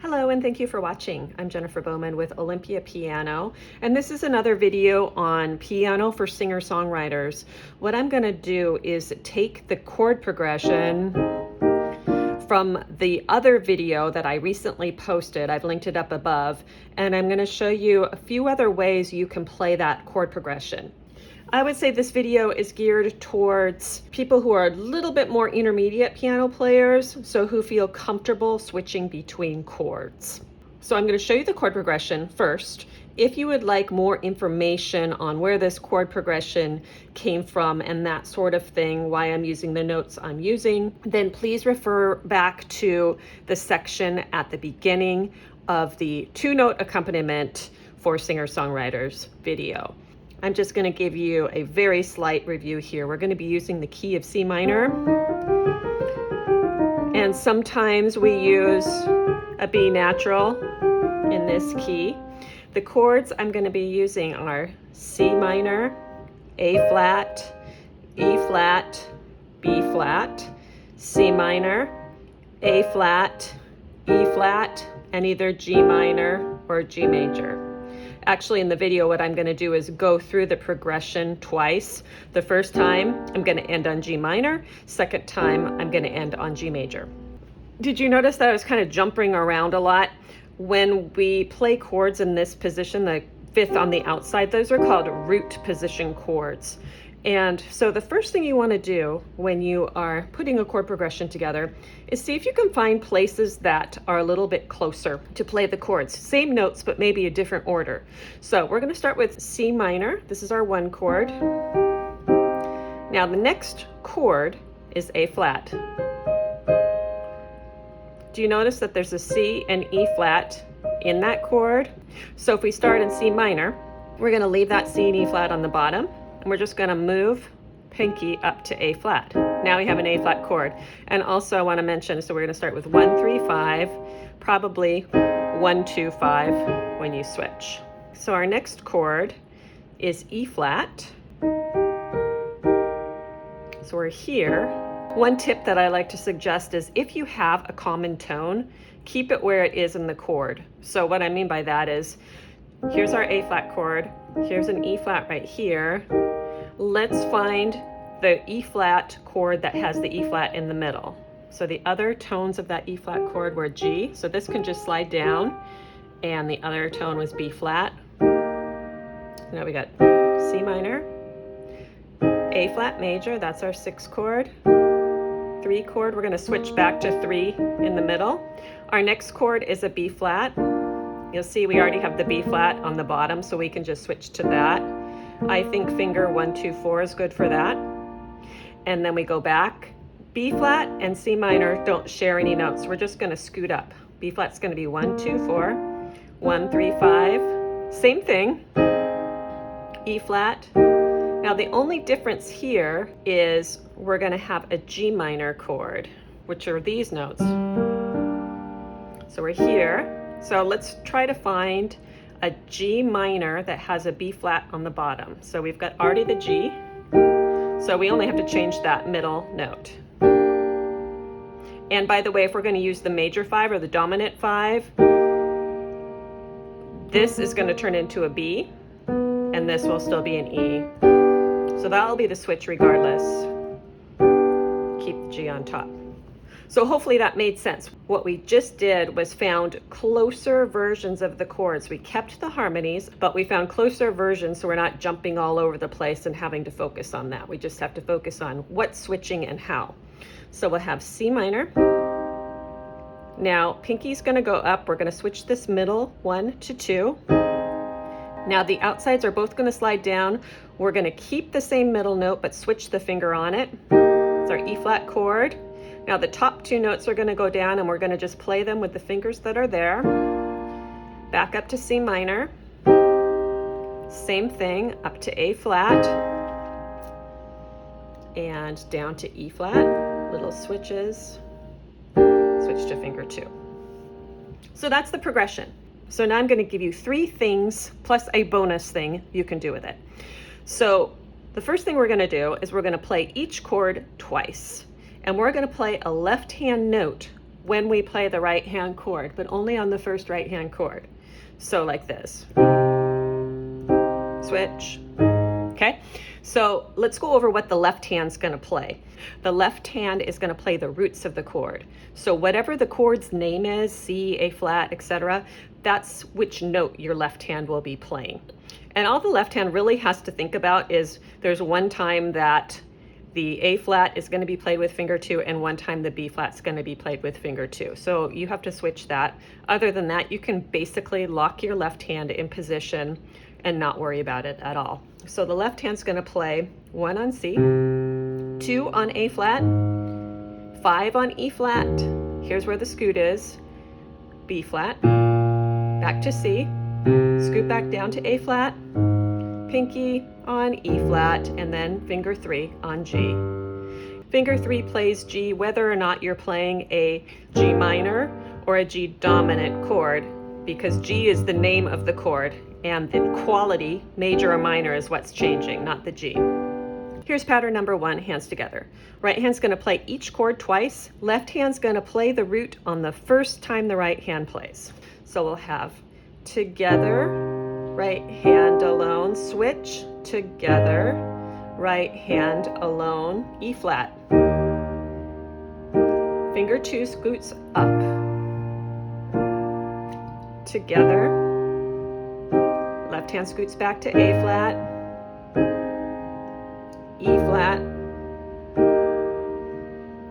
Hello and thank you for watching. I'm Jennifer Bowman with Olympia Piano, and this is another video on piano for singer-songwriters. What I'm going to do is take the chord progression from the other video that I recently posted. I've linked it up above, and I'm going to show you a few other ways you can play that chord progression. I would say this video is geared towards people who are a little bit more intermediate piano players, so who feel comfortable switching between chords. So I'm going to show you the chord progression first. If you would like more information on where this chord progression came from and that sort of thing, why I'm using the notes I'm using, then please refer back to the section at the beginning of the two-note accompaniment for singer-songwriters video. I'm just going to give you a very slight review here. We're going to be using the key of C minor, and sometimes we use a B natural in this key. The chords I'm going to be using are C minor, A flat, E flat, B flat, C minor, A flat, E flat, and either G minor or G major. Actually, in the video, what I'm going to do is go through the progression twice. The first time, I'm going to end on G minor. Second time, I'm going to end on G major. Did you notice that I was kind of jumping around a lot? When we play chords in this position, the fifth on the outside, those are called root position chords. And so the first thing you want to do when you are putting a chord progression together is see if you can find places that are a little bit closer to play the chords. Same notes, but maybe a different order. So we're going to start with C minor. This is our one chord. Now the next chord is A flat. Do you notice that there's a C and E flat in that chord? So if we start in C minor, we're going to leave that C and E flat on the bottom. And we're just going to move pinky up to A flat. Now we have an A flat chord. And also I want to mention, so we're going to start with 1, 3, 5, probably 1, 2, 5 when you switch. So our next chord is E flat. So we're here. One tip that I like to suggest is if you have a common tone, keep it where it is in the chord. So what I mean by that is, here's our A flat chord, here's an E flat right here. Let's find the E flat chord that has the E flat in the middle. So the other tones of that E flat chord were G, so this can just slide down, and the other tone was B flat. Now we got C minor, A flat major, that's our 6th chord, 3 chord, we're going to switch back to 3 in the middle. Our next chord is a B flat. You'll see we already have the B flat on the bottom, so we can just switch to that. I think finger 1, 2, 4 is good for that. And then we go back. B flat and C minor don't share any notes. We're just going to scoot up. B flat's going to be 1, 2, 4, 1, 3, 5. Same thing. E flat. Now the only difference here is we're going to have a G minor chord, which are these notes. So we're here. So let's try to find a G minor that has a B flat on the bottom. So we've got already the G, so we only have to change that middle note. And by the way, if we're going to use the major 5 or the dominant 5, this is going to turn into a B, and this will still be an E. So that'll be the switch regardless. Keep the G on top. So hopefully that made sense. What we just did was found closer versions of the chords. We kept the harmonies, but we found closer versions, so we're not jumping all over the place and having to focus on that. We just have to focus on what's switching and how. So we'll have C minor. Now pinky's going to go up. We're going to switch this middle 1 to 2. Now the outsides are both going to slide down. We're going to keep the same middle note, but switch the finger on it. It's our E flat chord. Now the top 2 notes are going to go down, and we're going to just play them with the fingers that are there. Back up to C minor. Same thing, up to A flat. And down to E flat. Little switches. Switch to finger 2. So that's the progression. So now I'm going to give you 3 things plus a bonus thing you can do with it. So the first thing we're going to do is we're going to play each chord twice. And we're going to play a left hand note when we play the right hand chord, but only on the first right hand chord. So like this. Switch. Okay, so let's go over what the left hand's going to play. The left hand is going to play the roots of the chord. So whatever the chord's name is, C, A flat, etc., that's which note your left hand will be playing. And all the left hand really has to think about is there's one time that the A flat is going to be played with finger 2 and one time the B flat is going to be played with finger 2. So you have to switch that. Other than that, you can basically lock your left hand in position and not worry about it at all. So the left hand's going to play 1 on C, 2 on A flat, 5 on E flat, here's where the scoot is, B flat, back to C, scoot back down to A flat, pinky on E flat, and then finger 3 on G. Finger 3 plays G whether or not you're playing a G minor or a G dominant chord, because G is the name of the chord and the quality, major or minor, is what's changing, not the G. Here's pattern number 1, hands together. Right hand's going to play each chord twice. Left hand's going to play the root on the first time the right hand plays. So we'll have together, right hand alone, switch, together, right hand alone, E flat. Finger 2 scoots up. Together, left hand scoots back to A flat, E flat,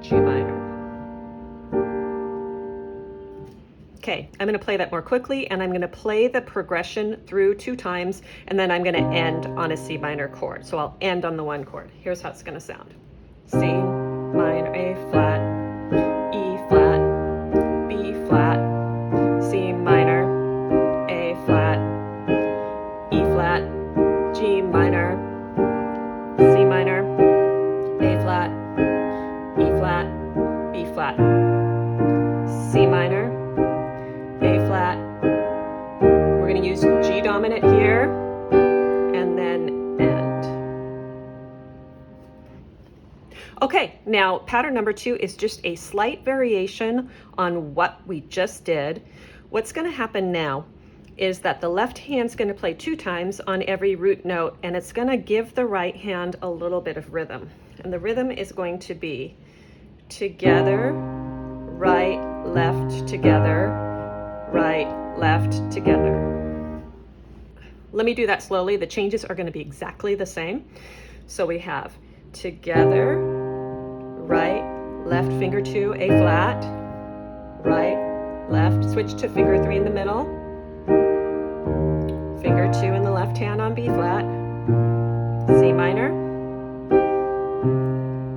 G minor. Okay, I'm going to play that more quickly, and I'm going to play the progression through 2 times, and then I'm going to end on a C minor chord. So I'll end on the 1 chord. Here's how it's going to sound. C minor, A flat, E flat, B flat, C minor, A flat, E flat, G minor, C minor, A flat, E flat, B flat, C minor, A flat. We're going to use G dominant here, and then end. Okay, now pattern number 2 is just a slight variation on what we just did. What's going to happen now is that the left hand's going to play 2 times on every root note, and it's going to give the right hand a little bit of rhythm. And the rhythm is going to be together, right, left, together, right, left, together. Let me do that slowly. The changes are going to be exactly the same. So we have together, right, left, finger 2, A flat, right, left, switch to finger 3 in the middle, finger 2 in the left hand on B flat, C minor,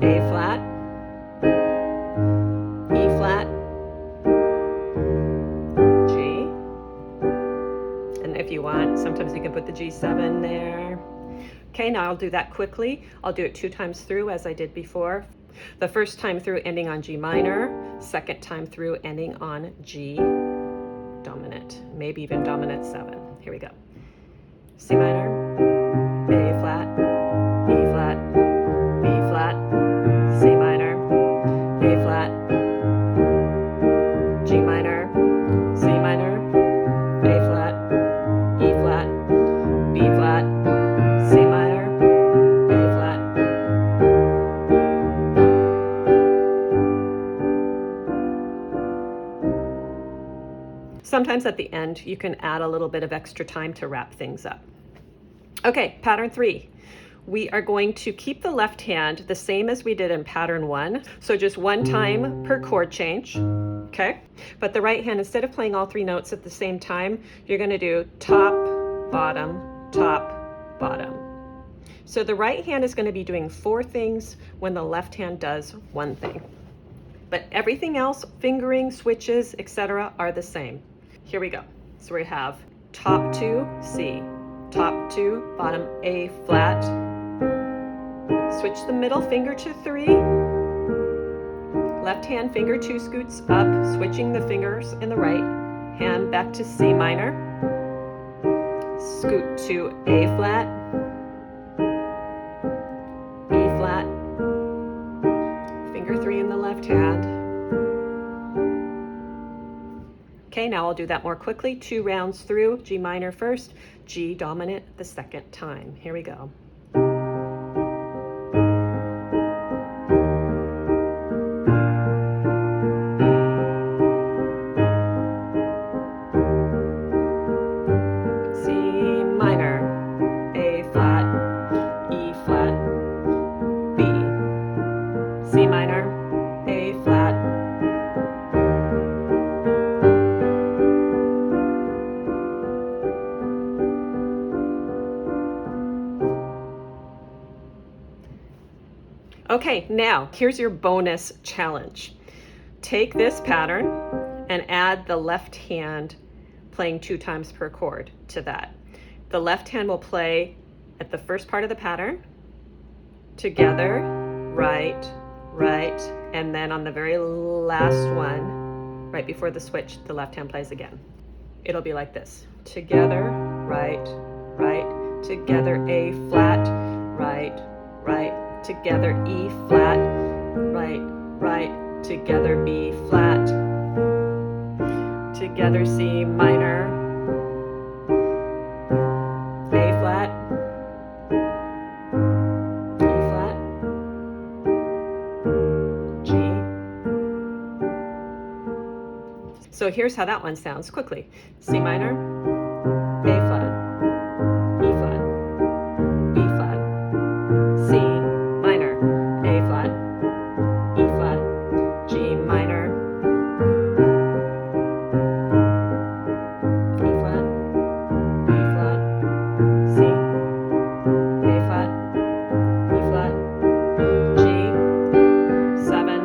A flat, E flat, G, and if you want, sometimes you can put the G7 there. Okay, now I'll do that quickly. I'll do it 2 times through as I did before. The first time through ending on G minor, second time through ending on G dominant, maybe even dominant 7. Here we go. C minor, A flat, E flat, B flat, C minor, A flat, G minor, C minor, A flat, E flat, B flat, C minor, A flat. Sometimes at the end, you can add a little bit of extra time to wrap things up. Okay, pattern 3. We are going to keep the left hand the same as we did in pattern 1. So just 1 time per chord change, okay? But the right hand, instead of playing all 3 notes at the same time, you're going to do top, bottom, top, bottom. So the right hand is going to be doing 4 things when the left hand does 1 thing. But everything else, fingering, switches, etc., are the same. Here we go. So we have top 2, C, top 2, bottom, A flat. Switch the middle finger to 3. Left hand finger 2 scoots up, switching the fingers in the right hand back to C minor. Scoot to A flat, E flat, finger 3 in the left hand, Okay, now I'll do that more quickly. 2 rounds through, G minor first, G dominant the second time. Here we go. C minor, A flat, E flat, B, C minor, A flat, okay, now here's your bonus challenge. Take this pattern and add the left hand playing 2 times per chord to that. The left hand will play at the first part of the pattern, together, right, right, and then on the very last one, right before the switch, the left hand plays again. It'll be like this. Together, right, right, together, A flat, right, right, together, E flat, right, right, together, B flat, together, C minor, A flat, E flat, G. So here's how that one sounds quickly. C minor, A flat, E flat, B flat, C minor, A flat, E flat, G minor, E flat, B flat, C, A flat, E flat, G, 7.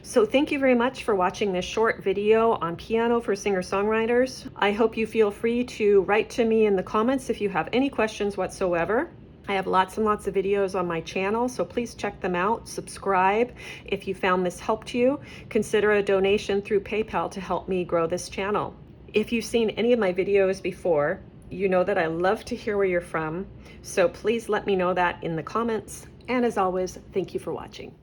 So thank you very much for watching this short video on piano for singer-songwriters. I hope you feel free to write to me in the comments if you have any questions whatsoever. I have lots and lots of videos on my channel, so please check them out. Subscribe if you found this helped you. Consider a donation through PayPal to help me grow this channel. If you've seen any of my videos before, you know that I love to hear where you're from, so please let me know that in the comments. And as always, thank you for watching.